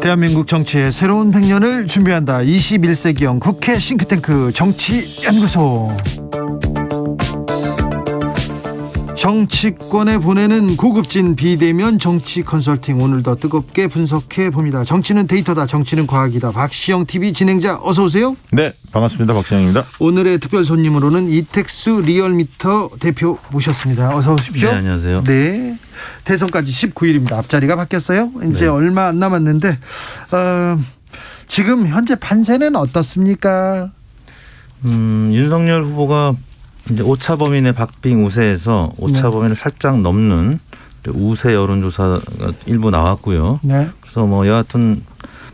대한민국 정치의 새로운 100년을 준비한다. 21세기형 국회 싱크탱크 정치연구소. 정치권에 보내는 고급진 비대면 정치 컨설팅, 오늘도 뜨겁게 분석해 봅니다. 정치는 데이터다, 정치는 과학이다. 박시영 TV 진행자, 어서 오세요. 네, 반갑습니다. 박시영입니다. 오늘의 특별 손님으로는 이택수 리얼미터 대표 모셨습니다. 어서 오십시오. 네, 안녕하세요. 네, 대선까지 19일입니다. 앞자리가 바뀌었어요. 이제 네. 얼마 안 남았는데 지금 현재 판세는 어떻습니까? 윤석열 후보가 이제 오차 범위 내 박빙 우세에서 오차 범위를 살짝 넘는 우세 여론조사가 일부 나왔고요. 네. 그래서 뭐 여하튼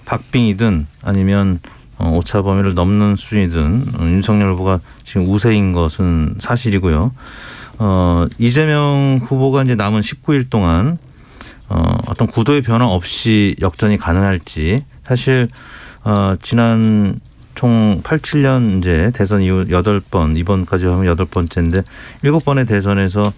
박빙이든 아니면 오차 범위를 넘는 수준이든 윤석열 후보가 지금 우세인 것은 사실이고요. 이재명 후보가 이제 남은 19일 동안 어떤 구도의 변화 없이 역전이 가능할지, 사실 지난 총 87년 이제 대선 이후 8번, 이번까지 하면 8번째인데 7번의 대선에서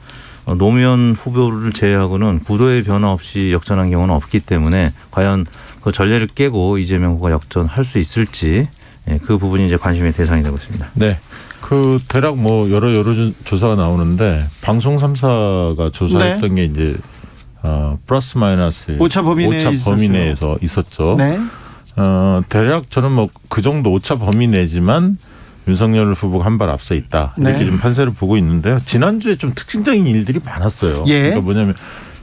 노무현 후보를 제외하고는 구도의 변화 없이 역전한 경우는 없기 때문에 과연 그 전례를 깨고 이재명 후보가 역전할 수 있을지, 그 부분이 이제 관심의 대상이 되고 있습니다. 네. 그 대략 뭐 여러 조사가 나오는데 방송 3사가 조사했던 게 이제 플러스 마이너스 오차 범위 내에서 있었죠. 네. 대략 저는 뭐 그 정도 오차 범위 내지만 윤석열 후보가 한 발 앞서 있다, 이렇게 네. 좀 판세를 보고 있는데요. 지난주에 좀 특징적인 일들이 많았어요. 예. 그러니까 뭐냐면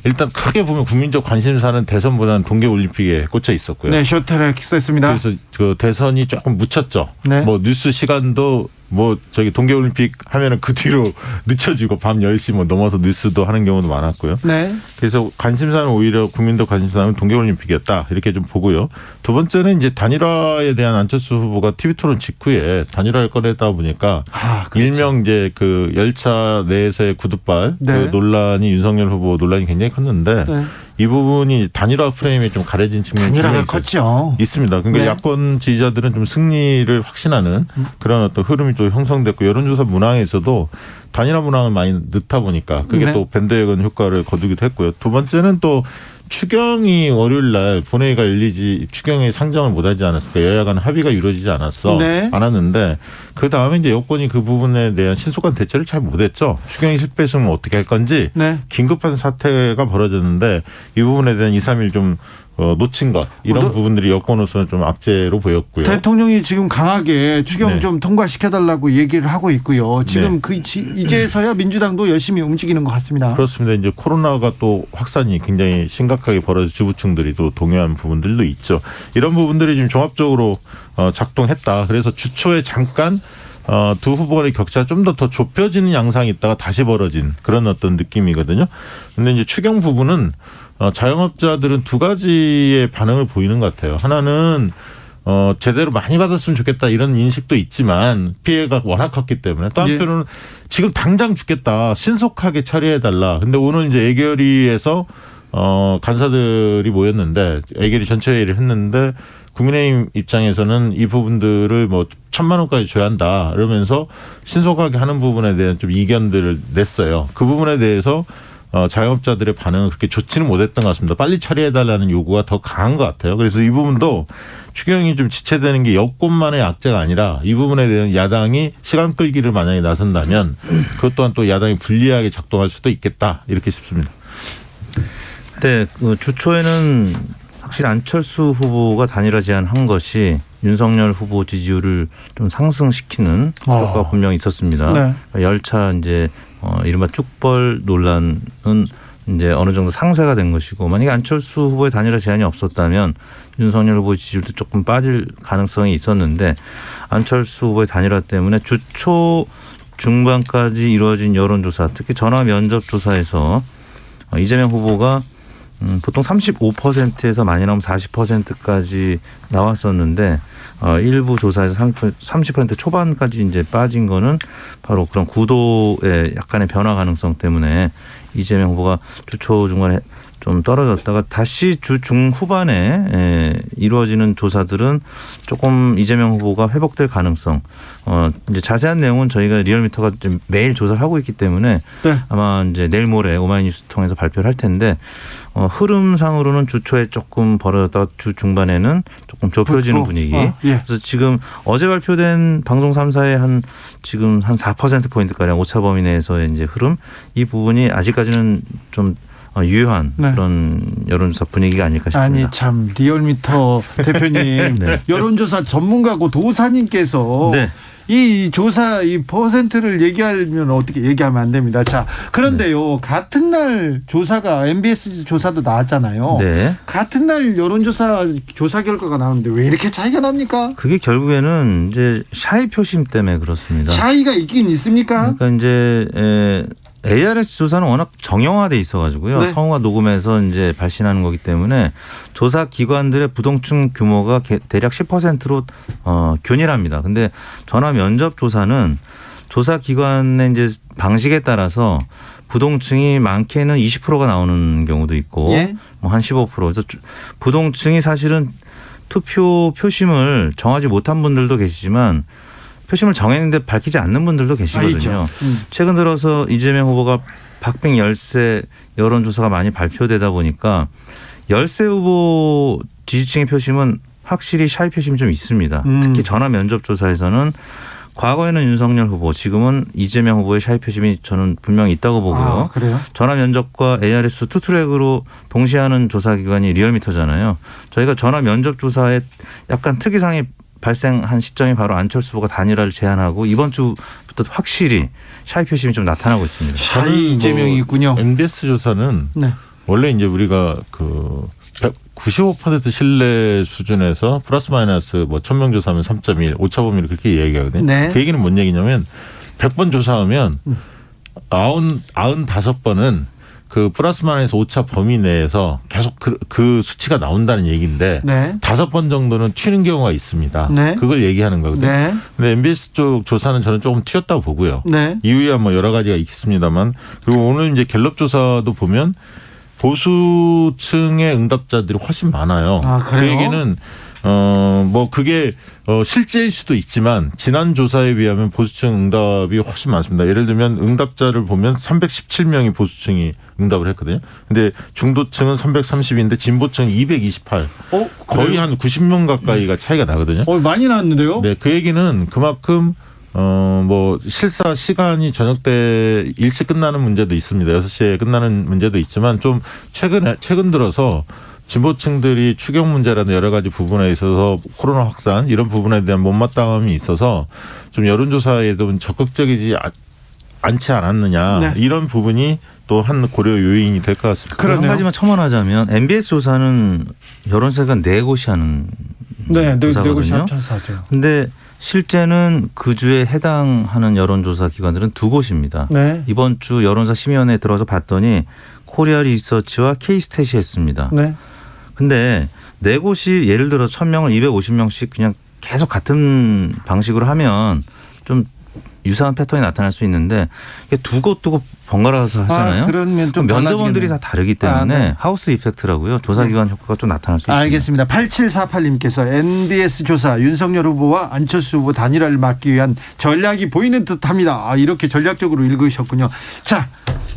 일단 크게 보면 국민적 관심사는 대선보다는 동계올림픽에 꽂혀 있었고요. 네, 쇼트트랙 했습니다. 그래서 그 대선이 조금 묻혔죠. 네. 뭐 뉴스 시간도 뭐 저기 동계올림픽 하면은 그 뒤로 늦춰지고 밤 10시 뭐 넘어서 뉴스도 하는 경우도 많았고요. 네. 그래서 관심사는 오히려 국민적 관심사는 동계올림픽이었다, 이렇게 좀 보고요. 두 번째는 이제 단일화에 대한 안철수 후보가 TV 토론 직후에 단일화를 꺼내다 보니까 그렇죠. 일명 이제 그 열차 내에서의 구두발, 네. 그 논란이, 윤석열 후보 논란이 굉장히 컸는데 네. 이 부분이 단일화 프레임이 좀 가려진 측면이 단일화가 컸죠. 있습니다. 그러니까 네. 야권 지지자들은 좀 승리를 확신하는 그런 어떤 흐름이 또 형성됐고, 여론조사 문항에서도 단일화 문항은 많이 넣다 보니까 그게 네. 또 밴드웨건 효과를 거두기도 했고요. 두 번째는 또 추경이 월요일 날 본회의가 열리지, 추경에 상정을 못하지 않았을까, 여야 간 합의가 이루어지지 않았는데 그 다음에 이제 여권이 그 부분에 대한 신속한 대처를 잘 못했죠. 추경이 실패했으면 어떻게 할 건지 네. 긴급한 사태가 벌어졌는데 이 부분에 대한 2, 3일 좀 놓친 것, 이런 부분들이 여권으로서는 좀 악재로 보였고요. 대통령이 지금 강하게 추경 네. 좀 통과시켜달라고 얘기를 하고 있고요. 지금 네. 이제서야 민주당도 열심히 움직이는 것 같습니다. 그렇습니다. 이제 코로나가 또 확산이 굉장히 심각하게 벌어져 주부층들이 또 동요한 부분들도 있죠. 이런 부분들이 지금 종합적으로 작동했다. 그래서 주초에 잠깐 두 후보 간의 격차가 좀 더 좁혀지는 양상이 있다가 다시 벌어진 그런 어떤 느낌이거든요. 근데 이제 추경 부분은 자영업자들은 두 가지의 반응을 보이는 것 같아요. 하나는 제대로 많이 받았으면 좋겠다, 이런 인식도 있지만 피해가 워낙 컸기 때문에, 또 한편으로는 지금 당장 죽겠다, 신속하게 처리해달라. 근데 오늘 이제 애결위에서 간사들이 모였는데, 애결위 전체 회의를 했는데 국민의힘 입장에서는 이 부분들을 뭐 1,000만 원까지 줘야 한다, 이러면서 신속하게 하는 부분에 대한 좀 이견들을 냈어요. 그 부분에 대해서 자영업자들의 반응은 그렇게 좋지는 못했던 것 같습니다. 빨리 처리해달라는 요구가 더 강한 것 같아요. 그래서 이 부분도 추경이 좀 지체되는 게 여권만의 악재가 아니라 이 부분에 대한 야당이 시간 끌기를 만약에 나선다면 그것 또한 또 야당이 불리하게 작동할 수도 있겠다, 이렇게 싶습니다. 네, 그 주초에는 확실히 안철수 후보가 단일화 제안한 것이 윤석열 후보 지지율을 좀 상승시키는 효과가 분명히 있었습니다. 네. 열차 이제 이른바 쭉벌 논란은 이제 어느 정도 상쇄가 된 것이고, 만약에 안철수 후보의 단일화 제안이 없었다면 윤석열 후보의 지지율도 조금 빠질 가능성이 있었는데, 안철수 후보의 단일화 때문에 주초 중반까지 이루어진 여론조사, 특히 전화 면접 조사에서 이재명 후보가 보통 35%에서 많이 나오면 40%까지 나왔었는데 일부 조사에서 30% 초반까지 이제 빠진 거는 바로 그런 구도의 약간의 변화 가능성 때문에 이재명 후보가 주초 중간에 좀 떨어졌다가 다시 주 중후반에 이루어지는 조사들은 조금 이재명 후보가 회복될 가능성. 이제 자세한 내용은 저희가 리얼미터가 매일 조사를 하고 있기 때문에 네. 아마 이제 내일 모레 오마이뉴스 통해서 발표를 할 텐데 흐름상으로는 주 초에 조금 벌어졌다가 주 중반에는 조금 좁혀지는 분위기. 예. 그래서 지금 어제 발표된 방송 3사의 지금 한 4%포인트 가량 오차 범위 내에서의 이제 흐름, 이 부분이 아직까지는 좀 유효한 네. 그런 여론조사 분위기가 아닐까 싶습니다. 아니 참 리얼미터 대표님 네. 여론조사 전문가고 도사님께서 네. 이 조사 이 퍼센트를 얘기하면 어떻게 얘기하면 안 됩니다. 자 그런데요 같은 날 조사가 MBS 조사도 나왔잖아요. 네. 같은 날 여론조사 조사 결과가 나오는데 왜 이렇게 차이가 납니까? 그게 결국에는 이제 샤이 표심 때문에 그렇습니다. 차이가 있긴 있습니까? 그러니까 이제 ARS 조사는 워낙 정형화돼 있어가지고요. 네. 성우가 녹음해서 이제 발신하는 거기 때문에 조사 기관들의 부동층 규모가 대략 10%로 균일합니다. 근데 전화 면접 조사는 조사 기관의 이제 방식에 따라서 부동층이 많게는 20%가 나오는 경우도 있고 예? 뭐 한 15%. 그래서 부동층이 사실은 투표 표심을 정하지 못한 분들도 계시지만 표심을 정했는데 밝히지 않는 분들도 계시거든요. 최근 들어서 이재명 후보가 박빙 열세 여론조사가 많이 발표되다 보니까 열세 후보 지지층의 표심은 확실히 샤이 표심이 좀 있습니다. 특히 전화 면접 조사에서는 과거에는 윤석열 후보, 지금은 이재명 후보의 샤이 표심이 저는 분명히 있다고 보고요. 아, 그래요? 전화 면접과 ARS 투트랙으로 동시에 하는 조사기관이 리얼미터잖아요. 저희가 전화 면접 조사에 약간 특이사항이 발생한 시점이 바로 안철수 후보가 단일화를 제안하고 이번 주부터 확실히 샤이 표심이 좀 나타나고 있습니다. 샤이 이재명이 있군요. MBS 조사는 네. 원래 이제 우리가 그 95% 신뢰 수준에서 플러스 마이너스 뭐 1000명 조사하면 3.1 오차 범위를 그렇게 얘기하거든요. 네. 그 얘기는 뭔 얘기냐면 100번 조사하면 95번은 그 플러스 마이너스 오차 범위 내에서 계속 그 수치가 나온다는 얘기인데 네. 5번 정도는 튀는 경우가 있습니다. 네. 그걸 얘기하는 거거든요. 네. 근데 MBS 쪽 조사는 저는 조금 튀었다고 보고요. 네. 이유야 뭐 여러 가지가 있습니다만 그리고 오늘 이제 갤럽 조사도 보면 보수층의 응답자들이 훨씬 많아요. 아, 그래요? 그 얘기는 뭐 그게 실제일 수도 있지만 지난 조사에 비하면 보수층 응답이 훨씬 많습니다. 예를 들면 응답자를 보면 317명이 보수층이 응답을 했거든요. 근데 중도층은 330인데 진보층은 228. 거의 한 90명 가까이가 차이가 나거든요. 많이 나왔는데요? 네, 그 얘기는 그만큼 뭐 실사 시간이 저녁 때 일찍 끝나는 문제도 있습니다. 6시에 끝나는 문제도 있지만 좀 최근 들어서 진보층들이 추경 문제라는 여러 가지 부분에 있어서 코로나 확산 이런 부분에 대한 못마땅함이 있어서 좀 여론조사에도 적극적이지 않지 않았느냐. 네. 이런 부분이 또 한 고려 요인이 될 것 같습니다. 그럼 한 가지만 첨언하자면 MBS 조사는 여론조사가 4곳이 하는 조사거든요. 그런데 실제는 그 주에 해당하는 여론조사 기관들은 2곳입니다. 네. 이번 주 여론조사 심의원회에 들어서 봤더니 코리아 리서치와 K스탯이 했습니다. 네. 근데 4곳이 예를 들어 1000명을 250명씩 그냥 계속 같은 방식으로 하면 좀 유사한 패턴이 나타날 수 있는데 두 곳 두고 번갈아서 하잖아요. 그러면 좀 면접원들이 다 다르기 때문에 하우스 이펙트라고요. 조사기관 효과가 좀 나타날 수 있습니다. 알겠습니다. 8748님께서 NBS 조사 윤석열 후보와 안철수 후보 단일화를 막기 위한 전략이 보이는 듯합니다. 이렇게 전략적으로 읽으셨군요. 자,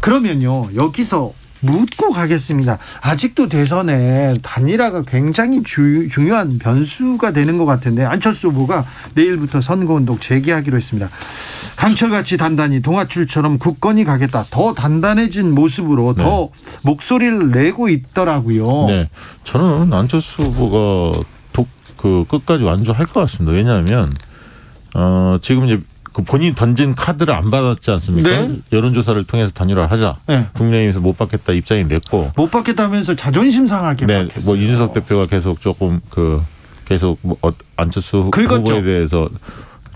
그러면요. 여기서 묻고 가겠습니다. 아직도 대선에 단일화가 굉장히 중요한 변수가 되는 것 같은데 안철수 후보가 내일부터 선거운동 재개하기로 했습니다. 강철같이 단단히 동아줄처럼 굳건히 가겠다. 더 단단해진 모습으로 네. 더 목소리를 내고 있더라고요. 네, 저는 안철수 후보가 끝까지 완주할 것 같습니다. 왜냐하면 지금 이제 그 본인이 던진 카드를 안 받았지 않습니까? 네. 여론조사를 통해서 단일화를 하자. 네. 국민의힘에서 못 받겠다 입장이 냈고. 못 받겠다면서 자존심 상하게 네, 받겠어요. 뭐 이준석 대표가 계속 조금 계속 안철수 후보에 대해서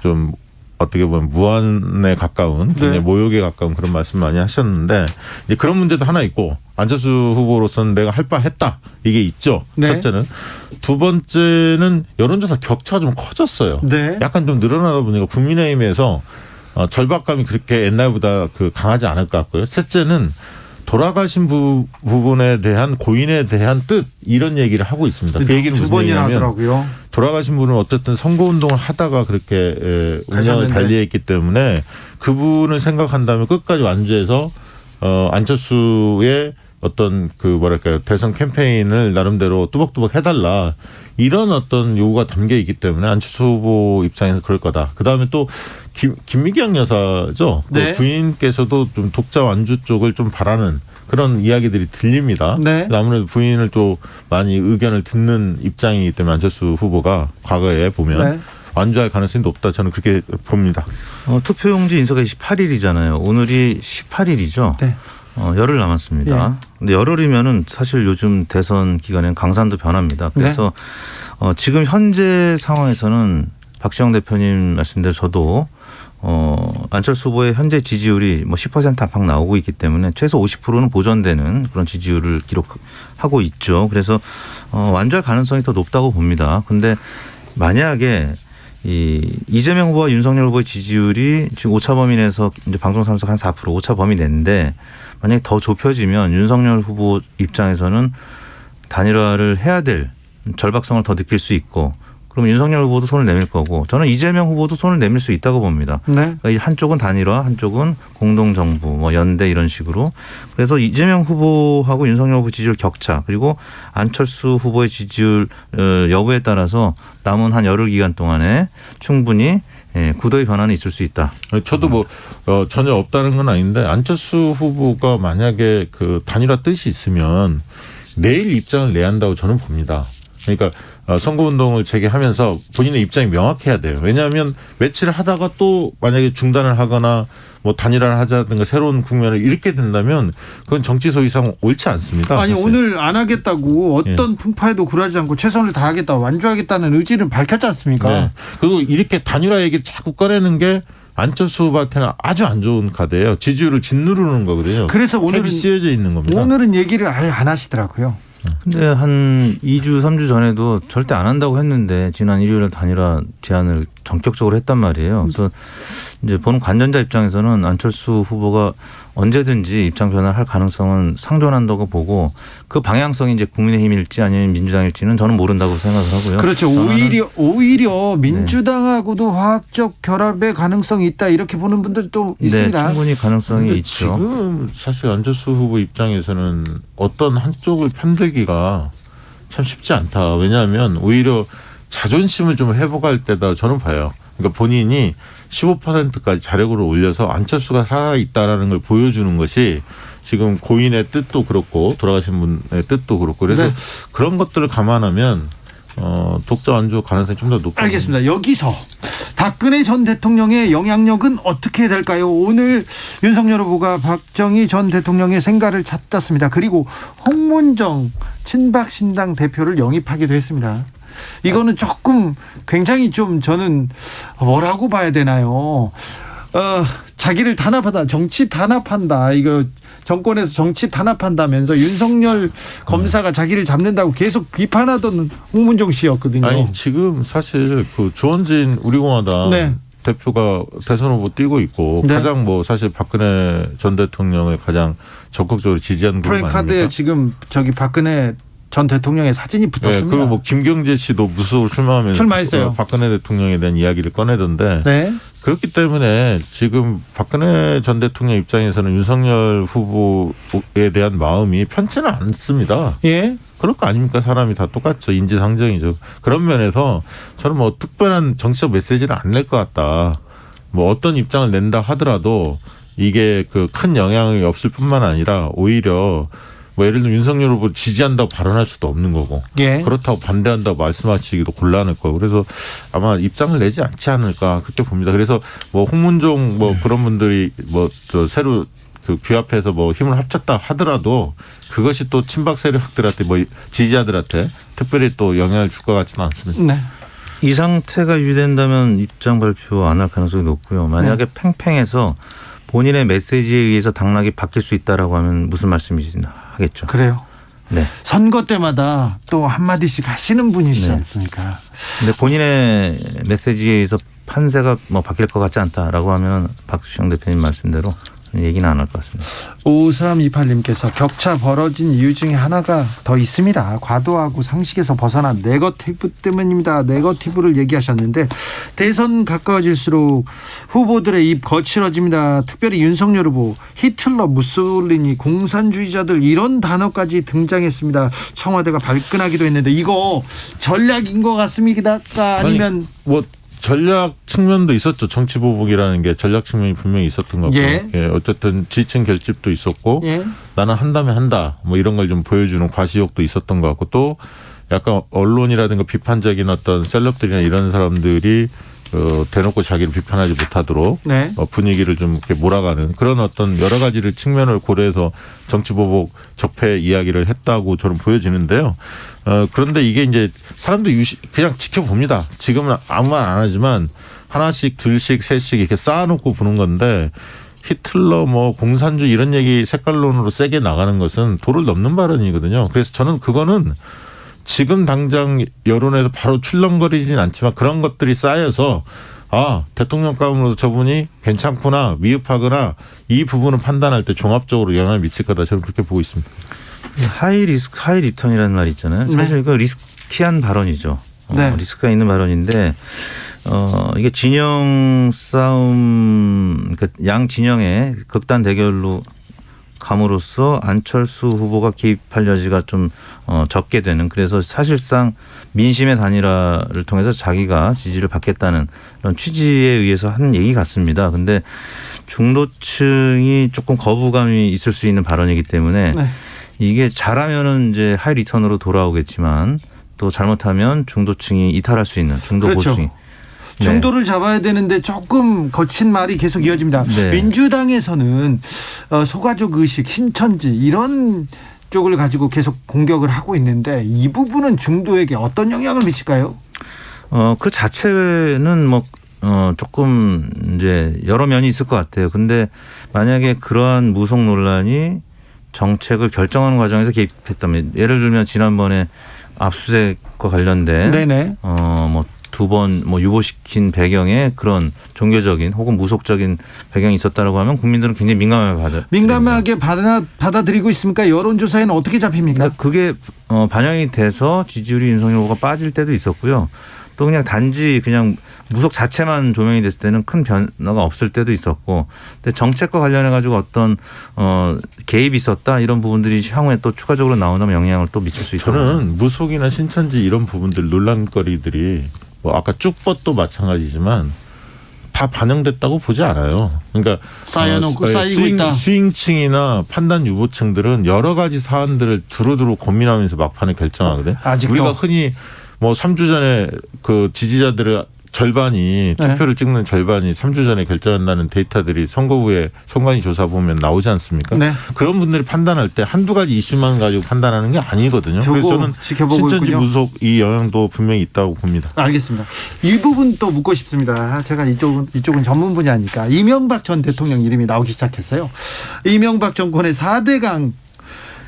좀 어떻게 보면 무한에 가까운, 네. 모욕에 가까운 그런 말씀 많이 하셨는데 이제 그런 문제도 하나 있고 안철수 후보로서는 내가 할 바 했다 이게 있죠. 네. 첫째는. 두 번째는 여론조사 격차가 좀 커졌어요. 네. 약간 좀 늘어나다 보니까 국민의힘에서 절박감이 그렇게 옛날보다 강하지 않을 것 같고요. 셋째는 돌아가신 부분에 대한 고인에 대한 뜻 이런 얘기를 하고 있습니다. 그 얘기는 두 무슨 번이나 얘기냐면 하더라고요. 돌아가신 분은 어쨌든 선거운동을 하다가 그렇게 운명을 가셨는데. 달리했기 때문에 그분을 생각한다면 끝까지 완주해서 안철수의 어떤 그 뭐랄까요 대선 캠페인을 나름대로 뚜벅뚜벅 해달라 이런 어떤 요구가 담겨 있기 때문에 안철수 후보 입장에서 그럴 거다. 그 다음에 또 김미경 여사죠. 네. 그 부인께서도 좀 독자 완주 쪽을 좀 바라는 그런 이야기들이 들립니다. 네. 아무래도 부인을 또 많이 의견을 듣는 입장이기 때문에 안철수 후보가 과거에 보면 네. 완주할 가능성이 높다. 저는 그렇게 봅니다. 투표용지 인쇄가 18일이잖아요. 오늘이 18일이죠. 네. 열흘 남았습니다. 근데 열흘이면은 사실 요즘 대선 기간에는 강산도 변합니다. 그래서 지금 현재 상황에서는 박시영 대표님 말씀대로 저도 안철수 후보의 현재 지지율이 뭐 10% 안팎 나오고 있기 때문에 최소 50%는 보존되는 그런 지지율을 기록하고 있죠. 그래서 완주할 가능성이 더 높다고 봅니다. 근데 만약에 이재명 후보와 윤석열 후보의 지지율이 지금 오차 범위 내에서 이제 방송 참석 한 4% 오차 범위 내인데 만약에 더 좁혀지면 윤석열 후보 입장에서는 단일화를 해야 될 절박성을 더 느낄 수 있고 그럼 윤석열 후보도 손을 내밀 거고 저는 이재명 후보도 손을 내밀 수 있다고 봅니다. 네. 그러니까 한쪽은 단일화, 한쪽은 공동정부, 뭐 연대 이런 식으로. 그래서 이재명 후보하고 윤석열 후보 지지율 격차 그리고 안철수 후보의 지지율 여부에 따라서 남은 한 열흘 기간 동안에 충분히 구도의 변화는 있을 수 있다. 저도 뭐 전혀 없다는 건 아닌데 안철수 후보가 만약에 그 단일화 뜻이 있으면 내일 입장을 내야 한다고 저는 봅니다. 그러니까 선거운동을 재개하면서 본인의 입장이 명확해야 돼요. 왜냐하면 며칠 하다가 또 만약에 중단을 하거나 뭐 단일화를 하자든가 새로운 국면을 잃게 된다면 그건 정치 소위상 옳지 않습니다. 아니 사실. 오늘 안 하겠다고 어떤 풍파에도 굴하지 않고 최선을 다하겠다 완주하겠다는 의지를 밝혔지 않습니까? 네. 그리고 이렇게 단일화 얘기를 자꾸 꺼내는 게 안철수 후보한테는 아주 안 좋은 카드예요. 지지율을 짓누르는 거거든요. 그래서 오늘은 쓰여져 있는 겁니다. 오늘은 얘기를 아예 안 하시더라고요. 근데 한 2주, 3주 전에도 절대 안 한다고 했는데 지난 일요일에 단일화 제안을 전격적으로 했단 말이에요. 그래서 이제 보는 관전자 입장에서는 안철수 후보가 언제든지 입장 변화를 할 가능성은 상존한다고 보고 그 방향성이 이제 국민의힘일지 아니면 민주당일지는 저는 모른다고 생각을 하고요. 그렇죠. 오히려 민주당하고도 화학적 결합의 가능성이 있다 이렇게 보는 분들도 있습니다. 네, 충분히 가능성이 있죠. 지금 사실 안철수 후보 입장에서는 어떤 한쪽을 편들기가 참 쉽지 않다. 왜냐하면 오히려 자존심을 좀 회복할 때다 저는 봐요. 그러니까 본인이 15%까지 자력으로 올려서 안철수가 살아있다라는 걸 보여주는 것이 지금 고인의 뜻도 그렇고 돌아가신 분의 뜻도 그렇고 그래서 네. 그런 것들을 감안하면 독자 완주 가능성이 좀 더 높아요. 알겠습니다. 여기서 박근혜 전 대통령의 영향력은 어떻게 될까요? 오늘 윤석열 후보가 박정희 전 대통령의 생가를 찾았습니다. 그리고 홍문정 친박신당 대표를 영입하기도 했습니다. 이거는 조금 굉장히 좀 저는 뭐라고 봐야 되나요? 자기를 단합하다, 정치 단합한다. 이거 정권에서 정치 단합한다면서 윤석열 검사가 자기를 잡는다고 계속 비판하던 홍문종 씨였거든요. 아니 지금 사실 그 조원진 우리공화당 네. 대표가 대선 후보 뛰고 있고 네. 가장 뭐 사실 박근혜 전 대통령을 가장 적극적으로 지지하는 그룹 프레임카드에 아닙니까? 지금 저기 박근혜 전 대통령의 사진이 네, 붙었습니다. 그리고 뭐 김경재 씨도 무소속 출마하면서 출마했어요. 박근혜 대통령에 대한 이야기를 꺼내던데 네. 그렇기 때문에 지금 박근혜 전 대통령 입장에서는 윤석열 후보에 대한 마음이 편치는 않습니다. 예. 그럴 거 아닙니까? 사람이 다 똑같죠. 인지상정이죠. 그런 면에서 저는 뭐 특별한 정치적 메시지를 안 낼 것 같다. 뭐 어떤 입장을 낸다 하더라도 이게 그 큰 영향이 없을 뿐만 아니라 오히려 뭐 예를 들면 윤석열 후보 지지한다고 발언할 수도 없는 거고 예. 그렇다고 반대한다고 말씀하시기도 곤란할 거고 그래서 아마 입장을 내지 않지 않을까 그렇게 봅니다. 그래서 뭐 홍문종 뭐 그런 분들이 뭐 저 새로 그 규합해서 뭐 힘을 합쳤다 하더라도 그것이 또 친박 세력들한테 뭐 지지자들한테 특별히 또 영향을 줄 것 같지는 않습니다. 네. 이 상태가 유지된다면 입장 발표 안 할 가능성이 높고요. 만약에 팽팽해서 본인의 메시지에 의해서 당락이 바뀔 수 있다라고 하면 무슨 말씀이시나 하겠죠. 그래요. 네. 선거 때마다 또 한마디씩 하시는 분이시지 네. 않습니까? 근데 본인의 메시지에 의해서 판세가 뭐 바뀔 것 같지 않다라고 하면 박수영 대표님 말씀대로 얘기는 안 할 것 같습니다. 5328님께서 격차 벌어진 이유 중에 하나가 더 있습니다. 과도하고 상식에서 벗어난 네거티브 때문입니다. 네거티브를 얘기하셨는데 대선 가까워질수록 후보들의 입 거칠어집니다. 특별히 윤석열 후보 히틀러, 무솔리니, 공산주의자들 이런 단어까지 등장했습니다. 청와대가 발끈하기도 했는데 이거 전략인 것 같습니까? 아니면 뭐 전략 측면도 있었죠. 정치 보복이라는 게 전략 측면이 분명히 있었던 것 같고, 예. 어쨌든 지층 결집도 있었고, 예. 나는 한다면 한다, 뭐 이런 걸 좀 보여주는 과시욕도 있었던 것 같고, 또 약간 언론이라든가 비판적인 어떤 셀럽들이나 이런 사람들이 대놓고 자기를 비판하지 못하도록 네. 분위기를 좀 이렇게 몰아가는 그런 어떤 여러 가지를 측면을 고려해서 정치 보복 적폐 이야기를 했다고 저는 보여지는데요. 그런데 이게 이제 사람들이 그냥 지켜봅니다. 지금은 아무 말 안 하지만 하나씩 둘씩 셋씩 이렇게 쌓아놓고 보는 건데 히틀러 뭐 공산주의 이런 얘기 색깔론으로 세게 나가는 것은 도를 넘는 발언이거든요. 그래서 저는 그거는 지금 당장 여론에서 바로 출렁거리진 않지만 그런 것들이 쌓여서 대통령감으로서 저분이 괜찮구나 미흡하거나 이 부분을 판단할 때 종합적으로 영향을 미칠 거다 저는 그렇게 보고 있습니다. 하이 리스크 하이 리턴이라는 말이 있잖아요. 사실 이거 리스키한 발언이죠. 네. 리스크가 있는 발언인데 이게 진영 싸움 그러니까 양 진영의 극단 대결로 감으로써 안철수 후보가 개입할 여지가 좀 적게 되는 그래서 사실상 민심의 단일화를 통해서 자기가 지지를 받겠다는 그런 취지에 의해서 한 얘기 같습니다. 근데 중도층이 조금 거부감이 있을 수 있는 발언이기 때문에 네. 이게 잘하면은 이제 하이 리턴으로 돌아오겠지만 또 잘못하면 중도층이 이탈할 수 있는 중도 그렇죠. 보수층이 중도를 잡아야 되는데 조금 거친 말이 계속 이어집니다. 네. 민주당에서는 소가족 의식, 신천지 이런 쪽을 가지고 계속 공격을 하고 있는데 이 부분은 중도에게 어떤 영향을 미칠까요? 그 자체는 뭐 조금 이제 여러 면이 있을 것 같아요. 근데 만약에 그러한 무속 논란이 정책을 결정하는 과정에서 개입했다면 예를 들면 지난번에 압수수색과 관련된 네네. 뭐 두 번 뭐 유보시킨 배경에 그런 종교적인 혹은 무속적인 배경이 있었다라고 하면 국민들은 굉장히 민감하게 받아들이고 있습니까? 여론조사에는 어떻게 잡힙니까? 그러니까 그게 반영이 돼서 지지율이 윤석열 후보가 빠질 때도 있었고요. 또 그냥 단지 그냥 무속 자체만 조명이 됐을 때는 큰 변화가 없을 때도 있었고, 근데 정책과 관련해 가지고 어떤 개입이 있었다 이런 부분들이 향후에 또 추가적으로 나온다면 영향을 또 미칠 수 있다. 저는 무속이나 신천지 이런 부분들 논란거리들이 뭐 아까 쭉뻗도 마찬가지지만 다 반영됐다고 보지 않아요. 그러니까 쌓여놓고 쌓이고 있다. 스윙층이나 판단 유보층들은 여러 가지 사안들을 두루두루 고민하면서 막판에 결정하거든요. 아직도. 우리가 흔히 뭐 3주 전에 그 지지자들의 절반이 투표를 찍는 절반이 3주 전에 결정한다는 데이터들이 선거 후에 선관위 조사 보면 나오지 않습니까? 네. 그런 분들이 판단할 때 한두 가지 이슈만 가지고 판단하는 게 아니거든요. 그래서 저는 지켜보고 신천지 있군요. 무속 이 영향도 분명히 있다고 봅니다. 알겠습니다. 이 부분 또 묻고 싶습니다. 제가 이쪽은 전문 분야니까 이명박 전 대통령 이름이 나오기 시작했어요. 이명박 정권의 4대강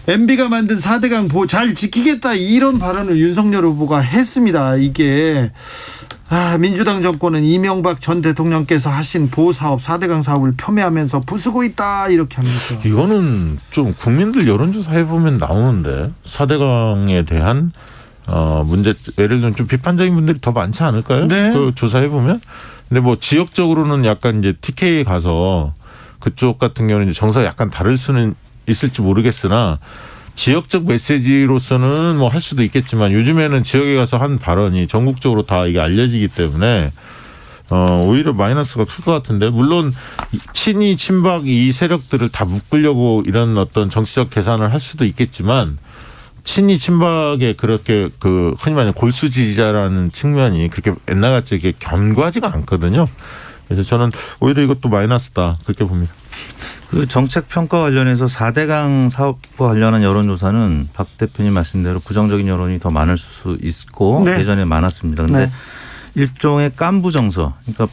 MB가 만든 4대강 보호 잘 지키겠다 이런 발언을 윤석열 후보가 했습니다. 이게 민주당 정권은 이명박 전 대통령께서 하신 보호사업 4대강 사업을 폄훼하면서 부수고 있다 이렇게 하면서 이거는 좀 국민들 여론조사 해보면 나오는데 4대강에 대한 문제 예를 들면 좀 비판적인 분들이 더 많지 않을까요? 네. 그 조사해보면. 근데 뭐 지역적으로는 약간 이제 TK에 가서 그쪽 같은 경우는 이제 정서가 약간 다를 수는 있을지 모르겠으나 지역적 메시지로서는 뭐 할 수도 있겠지만 요즘에는 지역에 가서 한 발언이 전국적으로 다 이게 알려지기 때문에 오히려 마이너스가 클 것 같은데 물론 친이 친박 이 세력들을 다 묶으려고 이런 어떤 정치적 계산을 할 수도 있겠지만 친이 친박에 그렇게 그 흔히 말하는 골수 지지자라는 측면이 그렇게 옛날같이 이렇게 견고하지가 않거든요. 그래서 저는 오히려 이것도 마이너스다 그렇게 봅니다. 그 정책 평가 관련해서 4대강 사업과 관련한 여론조사는 박 대표님 말씀대로 부정적인 여론이 더 많을 수 있고 네. 예전에 많았습니다. 그런데 네. 일종의 깐부 정서, 그러니까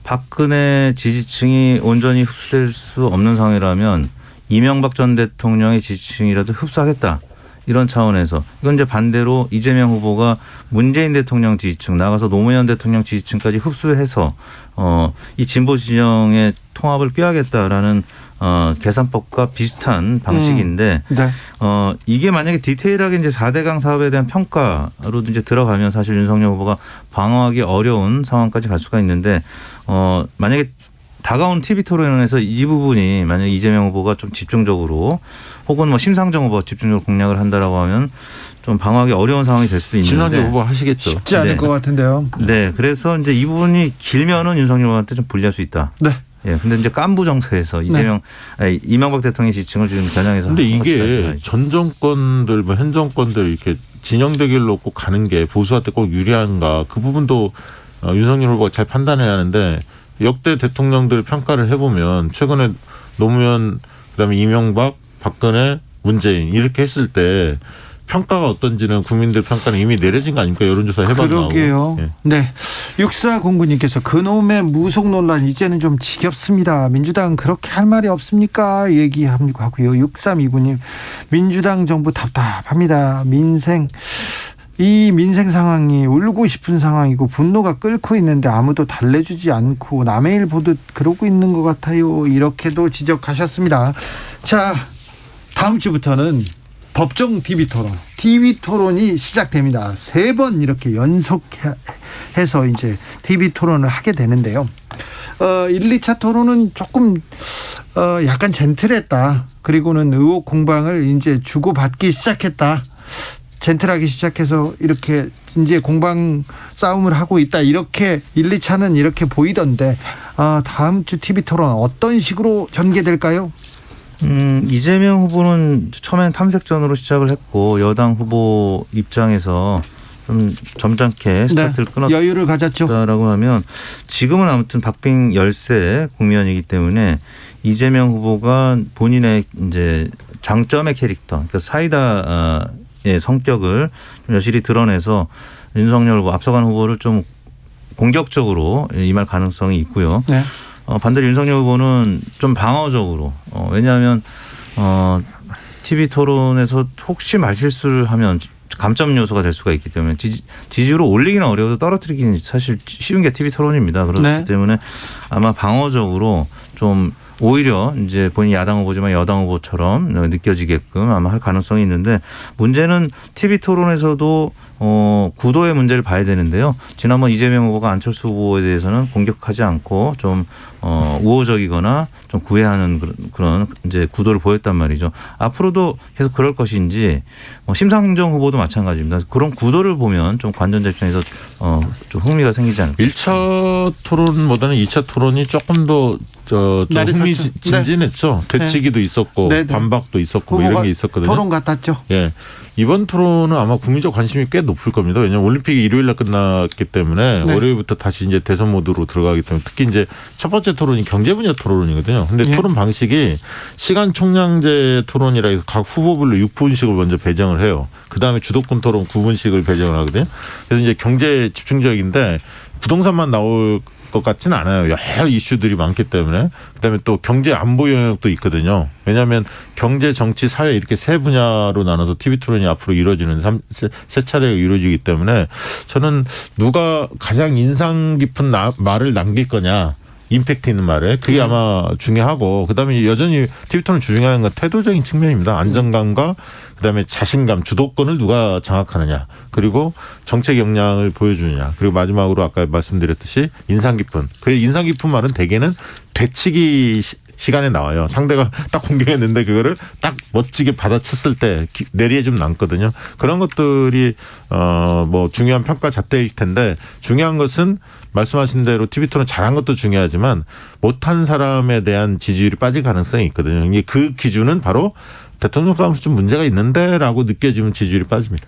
박근혜 지지층이 온전히 흡수될 수 없는 상황이라면 이명박 전 대통령의 지지층이라도 흡수하겠다. 이런 차원에서 이건 이제 반대로 이재명 후보가 문재인 대통령 지지층 나가서 노무현 대통령 지지층까지 흡수해서 이 진보 진영의 통합을 꾀하겠다라는 계산법과 비슷한 방식인데 네. 이게 만약에 디테일하게 이제 4대강 사업에 대한 평가로 이제 들어가면 사실 윤석열 후보가 방어하기 어려운 상황까지 갈 수가 있는데 만약에 다가온 TV 토론에서 이 부분이 만약 이재명 후보가 좀 집중적으로 혹은 뭐 심상정 후보가 집중적으로 공략을 한다라고 하면 좀 방어하기 어려운 상황이 될 수도 있는데 심상정 후보 하시겠죠. 쉽지 않을 네. 것 같은데요. 네, 그래서 이제 이 부분이 길면은 윤석열 후보한테 좀 불리할 수 있다. 네. 예, 근데 이제 깐부 정서에서 이명박 대통령의 지층을 지금 겨냥해서. 근데 한 것이다, 이게 이거죠. 전 정권들, 뭐 현 정권들 이렇게 진영 대결로 꼭 가는 게 보수한테 꼭 유리한가 그 부분도 윤석열 후보가 잘 판단해야 하는데 역대 대통령들 평가를 해보면 최근에 노무현 그다음에 이명박, 박근혜, 문재인 이렇게 했을 때 평가가 어떤지는 국민들 평가는 이미 내려진 거 아닙니까? 여론조사 해봐도 그러게요. 나오고. 예. 네. 6409님께서 그놈의 무속 논란 이제는 좀 지겹습니다. 민주당은 그렇게 할 말이 없습니까? 얘기하고요. 6329님 민주당 정부 답답합니다. 이 민생 상황이 울고 싶은 상황이고 분노가 끓고 있는데 아무도 달래주지 않고 남의 일 보듯 그러고 있는 것 같아요. 이렇게도 지적하셨습니다. 자, 다음 주부터는 법정 TV 토론이 시작됩니다. 3번 이렇게 연속해서 이제 TV 토론을 하게 되는데요. 1, 2차 토론은 조금 약간 젠틀했다. 그리고는 의혹 공방을 이제 주고받기 시작했다. 젠틀하게 시작해서 이렇게 이제 공방 싸움을 하고 있다. 이렇게 1, 2차는 이렇게 보이던데 다음 주 TV 토론 어떤 식으로 전개될까요? 이재명 후보는 처음엔 탐색전으로 시작을 했고 여당 후보 입장에서 좀 점잖게 스타트를 끊었다. 여유를 가졌죠. 라고 하면 지금은 아무튼 박빙 열세 국면이기 때문에 이재명 후보가 본인의 이제 장점의 캐릭터, 그러니까 사이다의 성격을 좀 여실히 드러내서 윤석열 후보 앞서간 후보를 좀 공격적으로 임할 가능성이 있고요. 네. 반대로 윤석열 후보는 좀 방어적으로 왜냐하면 TV 토론에서 혹시 말실수를 하면 감점 요소가 될 수가 있기 때문에 지지율을 올리기는 어려워도 떨어뜨리기는 사실 쉬운 게 TV 토론입니다. 그렇기 네. 때문에 아마 방어적으로 좀 오히려 이제 본인이 야당 후보지만 여당 후보처럼 느껴지게끔 아마 할 가능성이 있는데 문제는 TV 토론에서도 구도의 문제를 봐야 되는데요. 지난번 이재명 후보가 안철수 후보에 대해서는 공격하지 않고 좀 우호적이거나 좀 구애하는 그런 이제 구도를 보였단 말이죠. 앞으로도 계속 그럴 것인지 심상정 후보도 마찬가지입니다. 그런 구도를 보면 좀 관전자 입장에서 좀 흥미가 생기지 않을까. 1차 토론보다는 2차 토론이 조금 더 날이 섰죠. 흥미진진했죠. 되치기도 있었고 네, 네. 반박도 있었고 뭐 이런 게 있었거든요. 토론 같았죠. 예. 이번 토론은 아마 국민적 관심이 꽤 높을 겁니다. 왜냐하면 올림픽이 일요일 날 끝났기 때문에 네. 월요일부터 다시 이제 대선 모드로 들어가기 때문에 특히 이제 첫 번째 토론이 경제 분야 토론이거든요. 근데 예. 토론 방식이 시간 총량제 토론이라 해서 각 후보별로 6분씩을 먼저 배정을 해요. 그다음에 주도권 토론 9분씩을 배정을 하거든요. 그래서 이제 경제 집중적인데 부동산만 나올 것 같지는 않아요. 여러 이슈들이 많기 때문에. 그다음에 또 경제 안보 영역도 있거든요. 왜냐하면 경제, 정치, 사회 이렇게 세 분야로 나눠서 TV 토론이 앞으로 이루어지는 세 차례가 이루어지기 때문에 저는 누가 가장 인상 깊은 말을 남길 거냐. 임팩트 있는 말에 그게 아마 중요하고 그다음에 여전히 TV 토론 중요한 건 태도적인 측면입니다. 안정감과 그다음에 자신감, 주도권을 누가 장악하느냐. 그리고 정책 역량을 보여주느냐. 그리고 마지막으로 아까 말씀드렸듯이 인상 깊은. 그 인상 깊은 말은 대개는 되치기 시간에 나와요. 상대가 딱 공격했는데 그거를 딱 멋지게 받아쳤을 때 내리에 좀 남거든요. 그런 것들이 뭐 중요한 평가 잣대일 텐데 중요한 것은 말씀하신 대로 TV 토론 잘한 것도 중요하지만 못한 사람에 대한 지지율이 빠질 가능성이 있거든요. 이게 그 기준은 바로 대통령 가면서 좀 문제가 있는데라고 느껴지면 지지율이 빠집니다.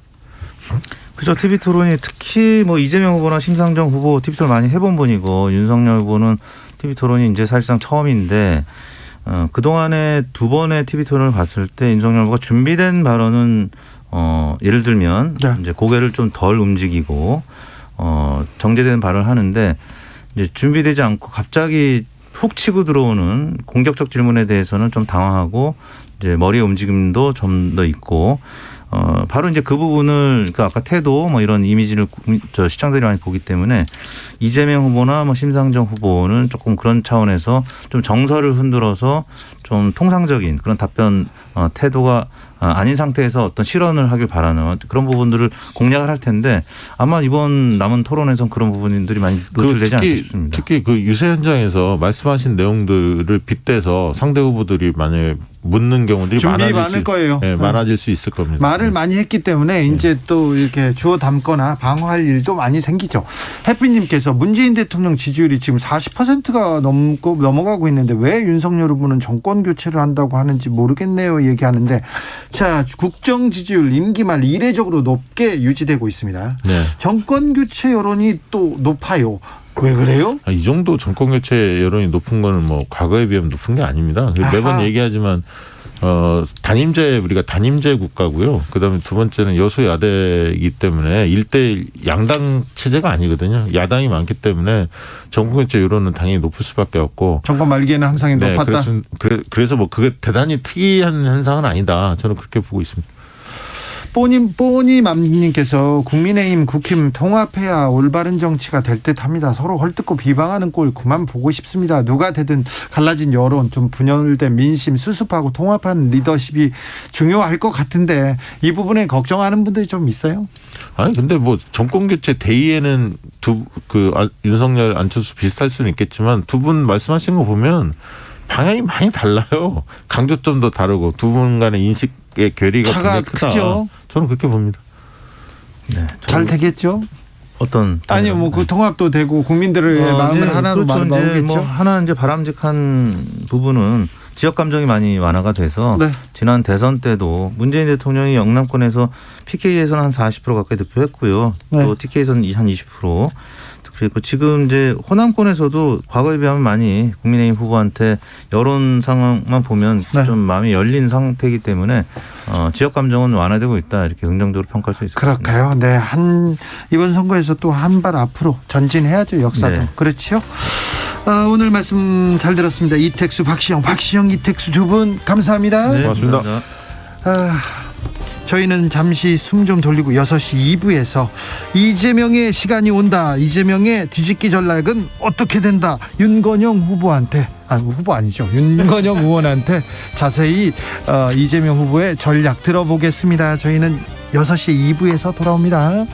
그렇죠. TV 토론이 특히 뭐 이재명 후보나 심상정 후보 TV 토론 많이 해본 분이고 윤석열 후보는 TV 토론이 이제 사실상 처음인데 그동안에 두 번의 TV 토론을 봤을 때 윤석열 후보가 준비된 발언은 예를 들면 네. 이제 고개를 좀 덜 움직이고 정제된 발언을 하는데 이제 준비되지 않고 갑자기 훅 치고 들어오는 공격적 질문에 대해서는 좀 당황하고 이제 머리의 움직임도 좀 더 있고 바로 이제 그 부분을 그러니까 아까 태도 뭐 이런 이미지를 시청자들이 많이 보기 때문에 이재명 후보나 뭐 심상정 후보는 조금 그런 차원에서 좀 정서를 흔들어서 좀 통상적인 그런 답변 태도가 아닌 상태에서 어떤 실언을 하길 바라는 그런 부분들을 공략을 할 텐데 아마 이번 남은 토론에선 그런 부분들이 많이 노출되지 않을까 싶습니다. 특히 그 유세 현장에서 말씀하신 내용들을 빗대서 상대 후보들이 만약에 묻는 경우들이 준비 많을 거예요. 네, 많아질 수 있을 겁니다. 말을 많이 했기 때문에 이제 또 이렇게 주워 담거나 방어할 일도 많이 생기죠. 해피님께서 문재인 대통령 지지율이 지금 40%가 넘어가고 있는데 왜 윤석열 후보는 정권 교체를 한다고 하는지 모르겠네요 얘기하는데 자 국정 지지율 임기 말 이례적으로 높게 유지되고 있습니다. 네. 정권 교체 여론이 또 높아요. 왜 그래요? 이 정도 정권 교체 여론이 높은 거는 뭐 과거에 비하면 높은 게 아닙니다. 매번 얘기하지만 우리가 단임제 국가고요. 그다음에 두 번째는 여소야대이기 때문에 1대1 양당 체제가 아니거든요. 야당이 많기 때문에 정권 교체 여론은 당연히 높을 수밖에 없고. 정권 말기에는 항상 네, 높았다. 그래서 뭐 그게 대단히 특이한 현상은 아니다. 저는 그렇게 보고 있습니다. 뽀니맘님께서 국민의힘 국힘 통합해야 올바른 정치가 될 듯합니다. 서로 헐뜯고 비방하는 꼴 그만 보고 싶습니다. 누가 되든 갈라진 여론 좀 분열된 민심 수습하고 통합하는 리더십이 중요할 것 같은데 이 부분에 걱정하는 분들이 좀 있어요? 아니 근데 뭐 정권 교체 대의에는 윤석열 안철수 비슷할 수는 있겠지만 두 분 말씀하신 거 보면 방향이 많이 달라요. 강조점도 다르고 두 분 간의 인식의 괴리가 차가 굉장히 크다. 크죠. 저는 그렇게 봅니다. 네, 잘 되겠죠? 어떤 아니요, 뭐 그 통합도 되고 국민들의 마음을 하나로 그렇죠. 마음먹겠죠. 뭐 하나 이제 바람직한 부분은 지역 감정이 많이 완화가 돼서 네. 지난 대선 때도 문재인 대통령이 영남권에서 PK에서는 한 40% 가까이 득표했고요. 네. 또 TK에서는 한 20%. 그리고 지금 이제 호남권에서도 과거에 비하면 많이 국민의힘 후보한테 여론 상황만 보면 네. 좀 마음이 열린 상태이기 때문에 지역 감정은 완화되고 있다 이렇게 긍정적으로 평가할 수 있을 것 같습니다. 그럴까요? 네, 이번 선거에서 또 한 발 앞으로 전진해야죠. 역사도. 네. 그렇지요. 오늘 말씀 잘 들었습니다. 이택수, 박시영, 이택수 두 분 감사합니다. 네, 고맙습니다. 저희는 잠시 숨 좀 돌리고 6시 2부에서 이재명의 시간이 온다. 이재명의 뒤집기 전략은 어떻게 된다. 윤건영 후보한테 후보 아니죠. 윤건영 의원한테 자세히 이재명 후보의 전략 들어보겠습니다. 저희는 6시 2부에서 돌아옵니다.